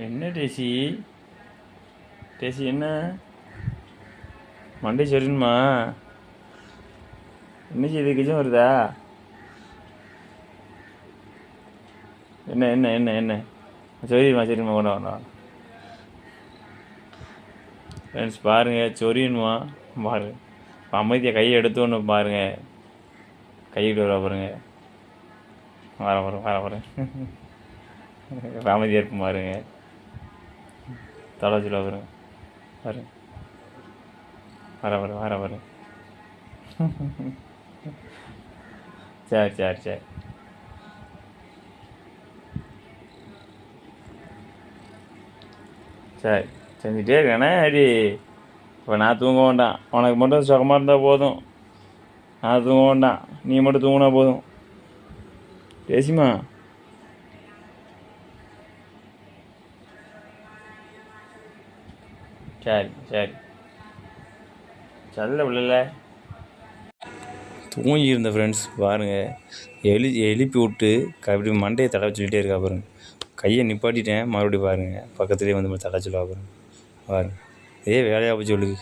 என்ன daisy? Daisy என்ன மண்டை சரிணுமா? என்ன செய்யுது? கிஜம் வருதா? என்ன என்ன என்ன என்ன சொரியுமா? சரிம்மா, கொண்டா கொண்டா. ஃப்ரெண்ட்ஸ் பாருங்கள், சொரியணுமா பாருங்க. அமைதியாக கையை எடுத்து ஒன்று பாருங்க. கையிட்டு வர பாருங்க. வர பாருங்க. அமைதியாக இருக்கும் பாருங்க. தலை சொல்ல பாருங்க. பாருங்க, வர பாருங்க. சரி சரி சரி. சரி செஞ்சுட்டே இருக்கேண்ணே. அடி இப்போ நான் தூங்க வேண்டாம். உனக்கு மட்டும் சுகமாக இருந்தால் போதும். நான் தூங்க வேண்டாம், நீ மட்டும் தூங்கினா போதும். பேசிமா? சரி சரி. சல்ல பிள்ளைல தூங்கியிருந்த ஃப்ரெண்ட்ஸ் பாருங்கள். எழுப்பி விட்டு அப்படி மண்டையை தடவை சொல்லிகிட்டே இருக்கா பாருங்க. கையை நிப்பாட்டிட்டேன், மறுபடியும் பாருங்கள் பக்கத்துலேயே வந்து தடவை சொல்லுவா பாருங்க. பாருங்க, இதே வேலையாக போய் சொல்லுது.